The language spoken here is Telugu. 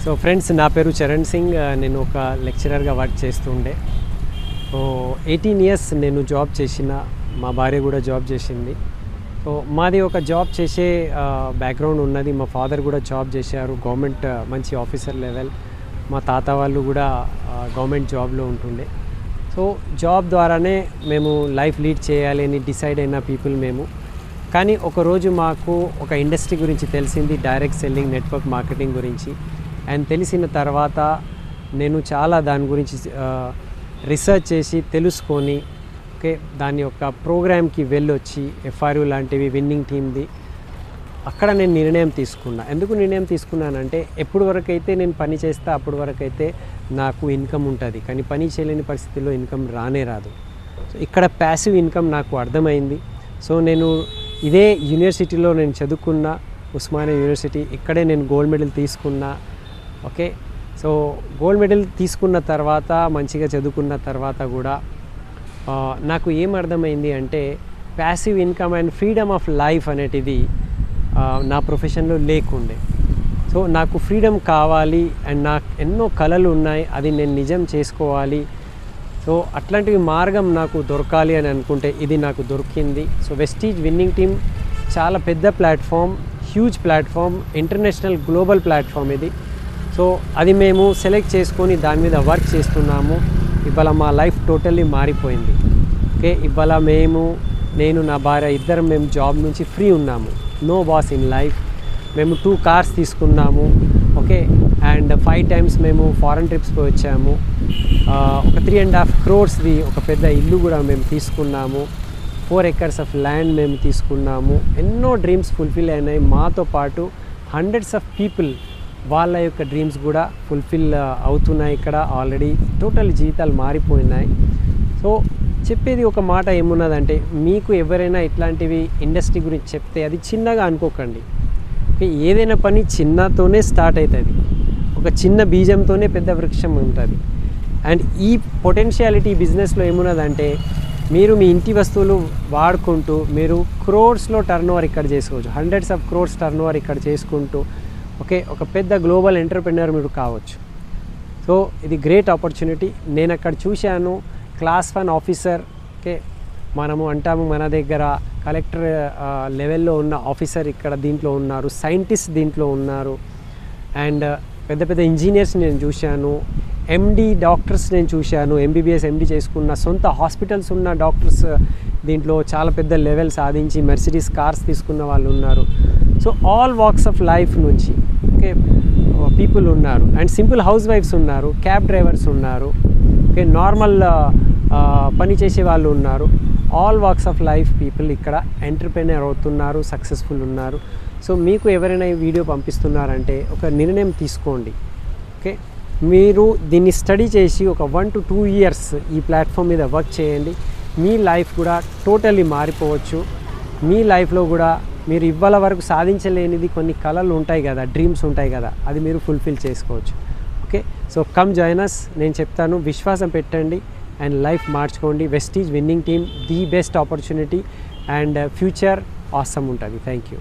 సో ఫ్రెండ్స్, నా పేరు చరణ్ సింగ్. నేను ఒక లెక్చరర్గా వర్క్ చేస్తుండే. సో 18 ఇయర్స్ నేను జాబ్ చేసిన, మా భార్య కూడా జాబ్ చేసింది. సో మాది ఒక జాబ్ చేసే బ్యాక్గ్రౌండ్ ఉన్నది. మా ఫాదర్ కూడా జాబ్ చేశారు, గవర్నమెంట్ మంచి ఆఫీసర్ లెవెల్. మా తాత వాళ్ళు కూడా గవర్నమెంట్ జాబ్లో ఉంటుండే. సో జాబ్ ద్వారానే మేము లైఫ్ లీడ్ చేయాలి అని డిసైడ్ అయిన పీపుల్ మేము. కానీ ఒకరోజు మాకు ఒక ఇండస్ట్రీ గురించి తెలిసింది, డైరెక్ట్ సెల్లింగ్, నెట్వర్క్ మార్కెటింగ్ గురించి. అండ్ తెలిసిన తర్వాత నేను చాలా దాని గురించి రీసెర్చ్ చేసి తెలుసుకొని దాని యొక్క ప్రోగ్రామ్కి వెళ్ళొచ్చి ఎఫ్ఆర్యూ లాంటివి విన్నింగ్ టీమ్ది అక్కడ నేను నిర్ణయం తీసుకున్నా. ఎందుకు నిర్ణయం తీసుకున్నానంటే, ఎప్పుడు వరకైతే నేను పని చేస్తా అప్పటి వరకైతే నాకు ఇన్కమ్ ఉంటుంది, కానీ పని చేయలేని పరిస్థితుల్లో ఇన్కమ్ రానే రాదు. సో ఇక్కడ ప్యాసివ్ ఇన్కమ్ నాకు అర్థమైంది. సో నేను ఇదే యూనివర్సిటీలో నేను చదువుకున్న, ఉస్మానియా యూనివర్సిటీ, ఇక్కడే నేను గోల్డ్ మెడల్ తీసుకున్నా. సో గోల్డ్ మెడల్ తీసుకున్న తర్వాత, మంచిగా చదువుకున్న తర్వాత కూడా నాకు ఏం అర్థమైంది అంటే, passive income and freedom of life అనేటిది నా ప్రొఫెషన్లో లేకుండే. సో నాకు ఫ్రీడమ్ కావాలి అండ్ నాకు ఎన్నో కలలు ఉన్నాయి, అది నేను నిజం చేసుకోవాలి. సో అట్లాంటివి మార్గం నాకు దొరకాలి అని అనుకుంటే ఇది నాకు దొరికింది. సో వెస్టీజ్ విన్నింగ్ టీమ్ చాలా పెద్ద platform, huge platform, international global platform ఇది. సో అది మేము సెలెక్ట్ చేసుకొని దాని మీద వర్క్ చేస్తున్నాము. ఇవాళ మా లైఫ్ టోటల్లీ మారిపోయింది. ఇవాళ నేను నా భార్య ఇద్దరం మేము జాబ్ నుంచి ఫ్రీ ఉన్నాము. No boss in life. మేము 2 కార్స్ తీసుకున్నాము. అండ్ 5 టైమ్స్ మేము ఫారెన్ ట్రిప్స్కి వచ్చాము. ఒక 3.5 crores ఒక పెద్ద ఇల్లు కూడా మేము తీసుకున్నాము. 4 acres ఆఫ్ ల్యాండ్ మేము తీసుకున్నాము. ఎన్నో డ్రీమ్స్ ఫుల్ఫిల్ అయినాయి. మాతో పాటు హండ్రెడ్స్ ఆఫ్ పీపుల్ వాళ్ళ యొక్క డ్రీమ్స్ కూడా ఫుల్ఫిల్ అవుతున్నాయి. ఇక్కడ ఆల్రెడీ టోటల్ జీవితాలు మారిపోయినాయి. సో చెప్పేది ఒక మాట ఏమున్నదంటే, మీకు ఎవరైనా ఇట్లాంటివి ఇండస్ట్రీ గురించి చెప్తే అది చిన్నగా అనుకోకండి. ఏదైనా పని చిన్నతోనే స్టార్ట్ అవుతుంది. ఒక చిన్న బీజంతోనే పెద్ద వృక్షం ఉంటుంది. అండ్ ఈ పొటెన్షియాలిటీ బిజినెస్లో ఏమున్నదంటే, మీరు మీ ఇంటి వస్తువులు వాడుకుంటూ మీరు క్రోర్స్లో టర్న్ ఓవర్ ఇక్కడ చేసుకోవచ్చు. Hundreds of crores turn over ఇక్కడ చేసుకుంటూ ఒక పెద్ద గ్లోబల్ ఎంటర్‌ప్రెన్యూర్ మీరు కావచ్చు. సో ఇది గ్రేట్ ఆపర్చునిటీ. నేను అక్కడ చూశాను, క్లాస్ 1 ఆఫీసర్, మనము అంటాము మన దగ్గర కలెక్టర్ లెవెల్లో ఉన్న ఆఫీసర్ ఇక్కడ దీంట్లో ఉన్నారు, సైంటిస్ట్ దీంట్లో ఉన్నారు. అండ్ పెద్ద పెద్ద ఇంజనీర్స్ నేను చూశాను, ఎండి డాక్టర్స్ నేను చూశాను, ఎంబీబీఎస్ ఎండి చేసుకున్న సొంత హాస్పిటల్స్ ఉన్న డాక్టర్స్ దీంట్లో చాలా పెద్ద లెవెల్ సాధించి మెర్సిడీస్ కార్స్ తీసుకున్న వాళ్ళు ఉన్నారు. So all walks of life నుంచి పీపుల్ ఉన్నారు. అండ్ సింపుల్ హౌస్ వైఫ్స్ ఉన్నారు, క్యాబ్ డ్రైవర్స్ ఉన్నారు, నార్మల్ పని చేసే వాళ్ళు ఉన్నారు. All walks of life people ఇక్కడ ఎంటర్‌ప్రెన్యూర్ అవుతున్నారు, సక్సెస్ఫుల్ ఉన్నారు. సో మీకు ఎవరైనా ఈ వీడియో పంపిస్తున్నారంటే ఒక నిర్ణయం తీసుకోండి. మీరు దీన్ని స్టడీ చేసి ఒక 1 to 2 years ఈ ప్లాట్ఫామ్ మీద వర్క్ చేయండి. మీ లైఫ్ కూడా టోటల్లీ మారిపోవచ్చు. మీ లైఫ్లో కూడా మీరు ఇవాళ వరకు సాధించలేనిది కొన్ని కలలు ఉంటాయి కదా, డ్రీమ్స్ ఉంటాయి కదా, అది మీరు ఫుల్ఫిల్ చేసుకోవచ్చు. So come join us. నేను చెప్తాను, విశ్వాసం పెట్టండి అండ్ లైఫ్ మార్చుకోండి. Vestige winning team the best opportunity and future awesome ఉంటుంది. Thank you.